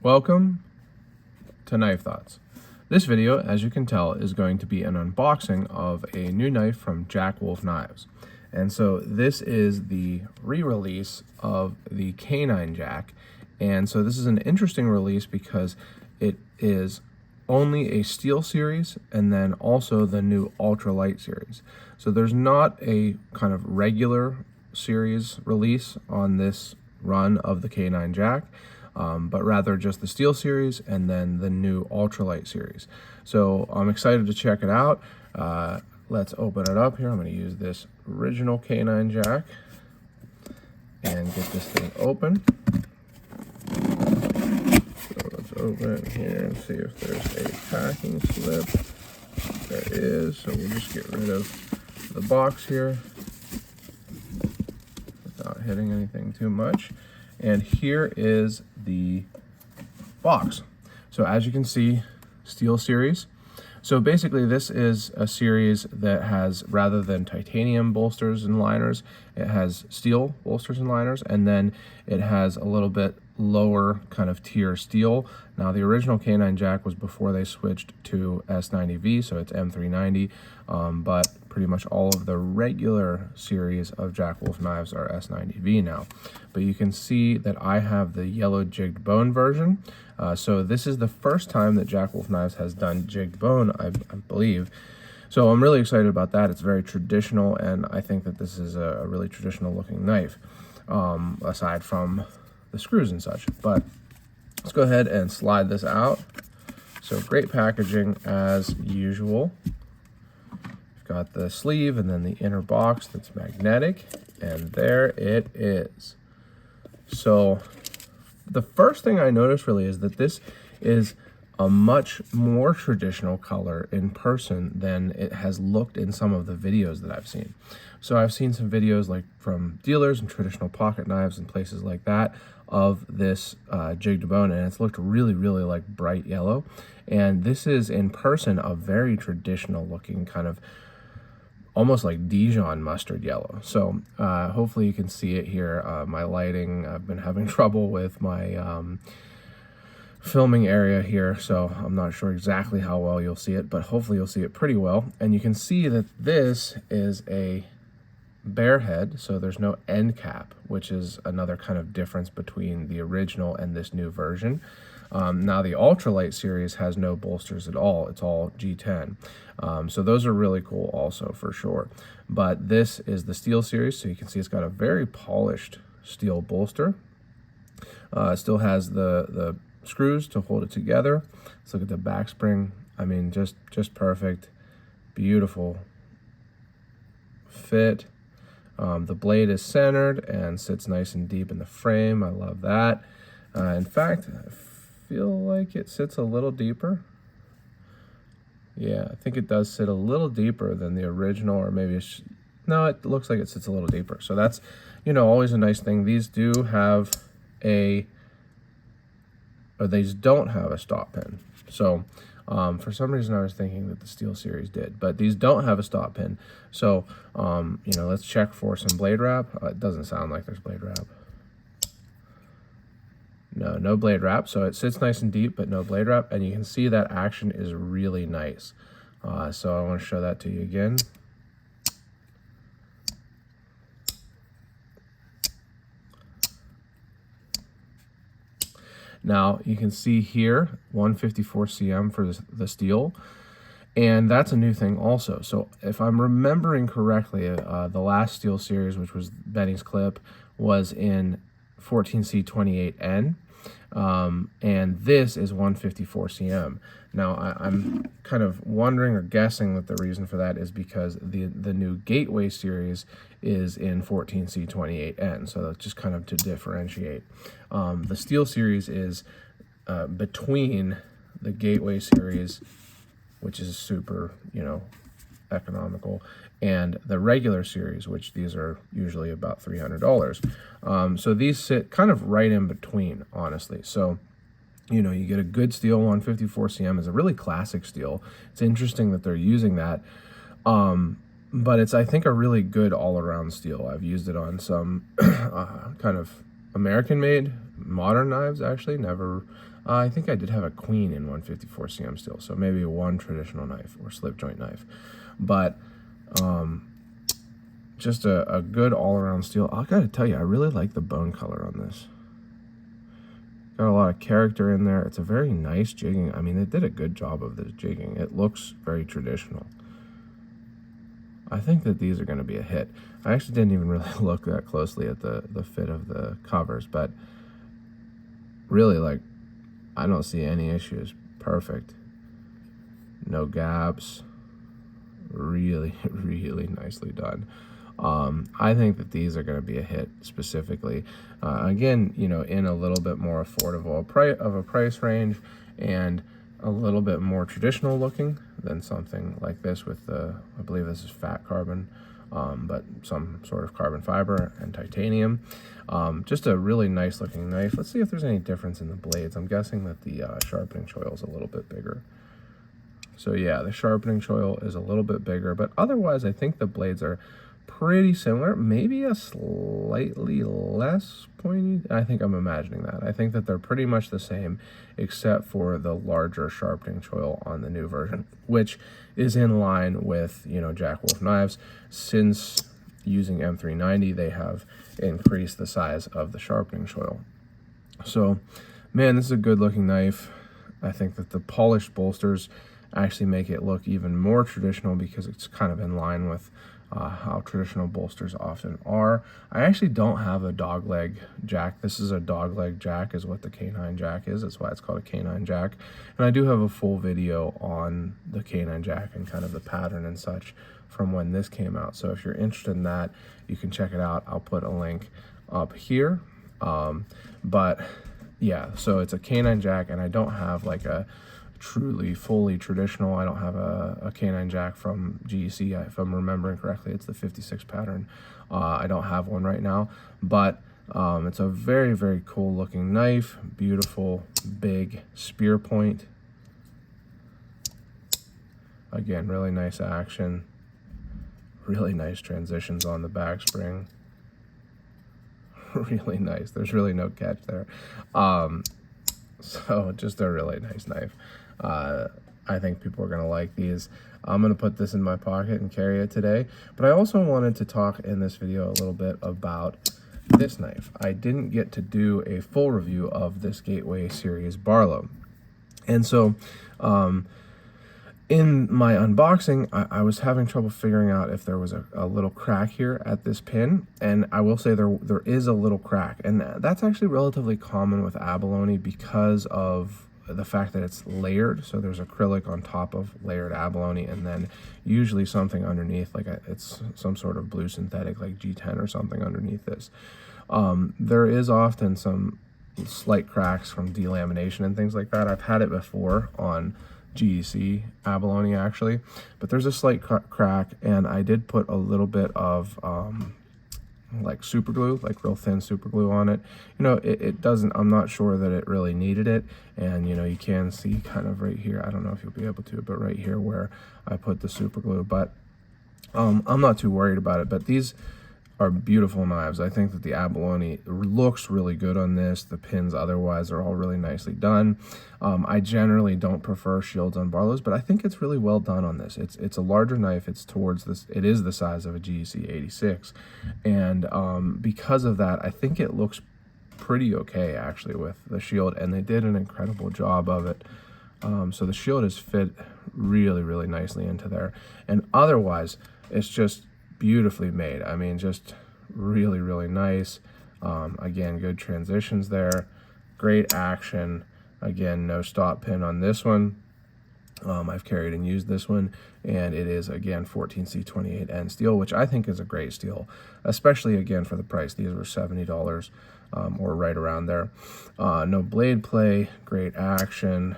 Welcome to Knife Thoughts. This video, as you can tell, is going to be an unboxing of a new knife from Jack Wolf Knives. And so this is the re-release of the K9 Jack. And so this is an interesting release because it is only a steel series and then also the new ultralight series. So there's not a kind of regular series release on this run of the K9 Jack. But rather just the steel series and then the new ultralight series. So I'm excited to check it out. Let's open it up here. I'm going to use this original K9 Jack and get this thing open. So let's open it here and see if there's a packing slip. There is, so we'll just get rid of the box here without hitting anything too much. And here is the box. So as you can see, steel series. So basically this is a series that has, rather than titanium bolsters and liners, it has steel bolsters and liners, and then it has a little bit lower kind of tier steel. Now the original K9 Jack was before they switched to S90V, so it's M390, but pretty much all of the regular series of Jack Wolf knives are S90V now. But you can see that I have the yellow jigged bone version. So this is the first time that Jack Wolf Knives has done jigged bone, I believe. So I'm really excited about that. It's very traditional, and I think that this is a really traditional looking knife, aside from the screws and such. But let's go ahead and slide this out. So great packaging as usual. We've got the sleeve and then the inner box that's magnetic, and there it is. So the first thing I noticed really is that this is a much more traditional color in person than it has looked in some of the videos that I've seen. So I've seen some videos like from dealers and traditional pocket knives and places like that of this jigged bone, and it's looked really like bright yellow. And this is in person a very traditional looking kind of almost like Dijon mustard yellow. So hopefully you can see it here. My lighting, I've been having trouble with my filming area here, so I'm not sure exactly how well you'll see it, but hopefully you'll see it pretty well. And you can see that this is a bare head, so there's no end cap, which is another kind of difference between the original and this new version. Now the ultralight series has no bolsters at all. It's all G10. So those are really cool also for sure. But this is the steel series, so you can see it's got a very polished steel bolster. It still has the screws to hold it together. Let's look at the back spring. I mean, just perfect, beautiful fit. The blade is centered and sits nice and deep in the frame. I love that. In fact, I feel like it sits a little deeper. Yeah, I think it does sit a little deeper than the original, or maybe it's, no, it looks like it sits a little deeper. So that's, you know, always a nice thing. These do have these don't have a stop pin. So for some reason I was thinking that the steel series did, but these don't have a stop pin. So, you know, let's check for some blade wrap. It doesn't sound like there's blade wrap. No blade wrap. So it sits nice and deep, but no blade wrap. And you can see that action is really nice. So I want to show that to you again. Now you can see here 154 cm for the steel, and that's a new thing also. So if I'm remembering correctly, the last steel series, which was Benny's clip, was in 14C28N, and this is 154 cm. Now I'm kind of wondering or guessing that the reason for that is because the new Gateway series is in 14C28N, so that's just kind of to differentiate. The steel series is between the Gateway series, which is super, you know, economical, and the regular series, which these are usually about $300. So these sit kind of right in between, honestly. So, you know, you get a good steel. 154 cm is a really classic steel. It's interesting that they're using that. But it's, I think, a really good all-around steel. I've used it on some kind of American-made modern knives, actually. Never, I think I did have a queen in 154 cm steel, so maybe one traditional knife or slip joint knife. But just a good all-around steel. I gotta tell you, I really like the bone color on this. Got a lot of character in there. It's a very nice jigging. I mean, they did a good job of this jigging. It looks very traditional. I think that these are going to be a hit. I actually didn't even really look that closely at the fit of the covers, but really, like, I don't see any issues. Perfect. No gaps. Really, really nicely done. I think that these are going to be a hit specifically. Again, you know, in a little bit more affordable of a price range and a little bit more traditional looking than something like this with the, I believe this is fat carbon, but some sort of carbon fiber and titanium. Just a really nice looking knife. Let's see if there's any difference in the blades. I'm guessing that the sharpening choil is a little bit bigger. So yeah, the sharpening choil is a little bit bigger, but otherwise I think the blades are pretty similar, maybe a slightly less pointy. I think I'm imagining that. I think that they're pretty much the same, except for the larger sharpening choil on the new version, which is in line with, you know, Jack Wolf knives. Since using M390, they have increased the size of the sharpening choil. So, man, this is a good looking knife. I think that the polished bolsters actually make it look even more traditional because it's kind of in line with how traditional bolsters often are. I actually don't have a dogleg jack. This is a dogleg jack is what the canine jack is. That's why it's called a canine jack. And I do have a full video on the canine jack and kind of the pattern and such from when this came out. So if you're interested in that, you can check it out. I'll put a link up here. But yeah, so it's a canine jack, and I don't have like a truly fully traditional. I don't have a canine jack from GEC. If I'm remembering correctly, it's the 56 pattern. I don't have one right now, but it's a very, very cool looking knife. Beautiful big spear point. Again, really nice action. Really nice transitions on the back spring. Really nice. There's really no catch there. So just a really nice knife. I think people are going to like these. I'm going to put this in my pocket and carry it today. But I also wanted to talk in this video a little bit about this knife. I didn't get to do a full review of this Gateway Series Barlow. And so in my unboxing, I was having trouble figuring out if there was a little crack here at this pin, and I will say there is a little crack, and that's actually relatively common with abalone because of the fact that it's layered. So there's acrylic on top of layered abalone, and then usually something underneath, like it's some sort of blue synthetic like G10 or something underneath this. There is often some slight cracks from delamination and things like that. I've had it before on GEC abalone actually, but there's a slight crack, and I did put a little bit of like super glue, like real thin super glue on it. You know, it doesn't, I'm not sure that it really needed it. And you know, you can see kind of right here, I don't know if you'll be able to, but right here where I put the super glue, but I'm not too worried about it. But these are beautiful knives. I think that the abalone looks really good on this. The pins otherwise are all really nicely done. I generally don't prefer shields on Barlows, but I think it's really well done on this. It's a larger knife. It's towards this. It is the size of a GEC 86, and because of that, I think it looks pretty okay actually with the shield, and they did an incredible job of it. So the shield is fit really, really nicely into there, and otherwise, it's just beautifully made. I mean, just really, really nice. Again, good transitions there, great action. Again, no stop pin on this one. I've carried and used this one, and it is again 14C28N steel, which I think is a great steel, especially again for the price. These were $70 or right around there. No blade play, great action.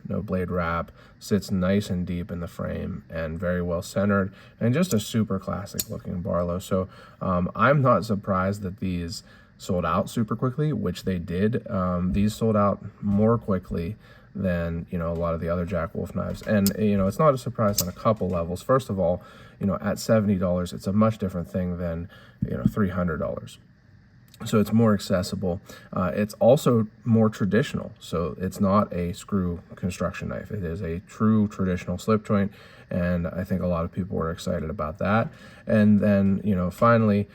No blade wrap, sits nice and deep in the frame and very well centered, and just a super classic looking Barlow. So I'm not surprised that these sold out super quickly, which they did. These sold out more quickly than, you know, a lot of the other Jack Wolf knives. And, you know, it's not a surprise on a couple levels. First of all, you know, at $70, it's a much different thing than, you know, $300. So it's more accessible. It's also more traditional. So it's not a screw construction knife. It is a true traditional slip joint. And I think a lot of people were excited about that. And then, finally,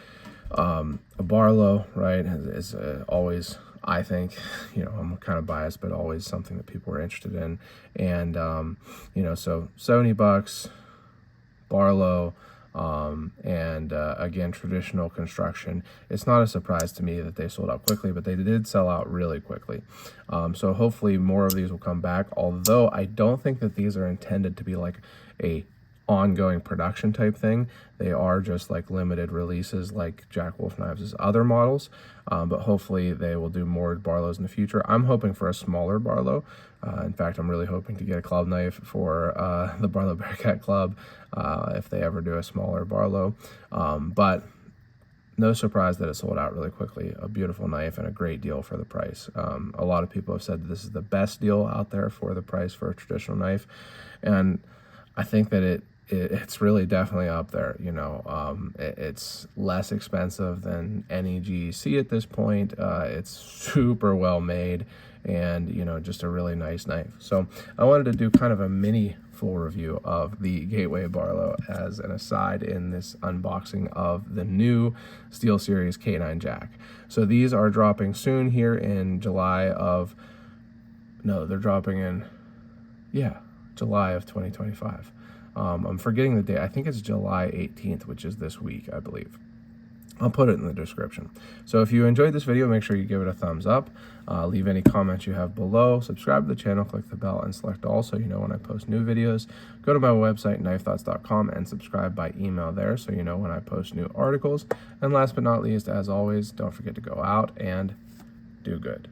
a Barlow, right, is always, I think, I'm kind of biased, but always something that people are interested in. And, so $70, Barlow, and again, traditional construction. It's not a surprise to me that they sold out quickly, but they did sell out really quickly. So hopefully more of these will come back, although I don't think that these are intended to be like a ongoing production type thing. They are just like limited releases like Jack Wolf Knives' other models, but hopefully they will do more Barlows in the future. I'm hoping for a smaller Barlow. In fact, I'm really hoping to get a club knife for the Barlow Bearcat Club if they ever do a smaller Barlow. But no surprise that it sold out really quickly. A beautiful knife and a great deal for the price. A lot of people have said that this is the best deal out there for the price for a traditional knife, and I think that it's really definitely up there. It's less expensive than any GEC at this point. It's super well made, and just a really nice knife. So I wanted to do kind of a mini full review of the Gateway Barlow as an aside in this unboxing of the new SteelSeries K9 Jack. So these are dropping soon here in July of, no, they're dropping in, July of 2025. I'm forgetting the date. I think it's July 18th, which is this week, I believe. I'll put it in the description. So if you enjoyed this video, make sure you give it a thumbs up. Leave any comments you have below. Subscribe to the channel, click the bell, and select all so you know when I post new videos. Go to my website, knifethoughts.com, and subscribe by email there so you know when I post new articles. And last but not least, as always, don't forget to go out and do good.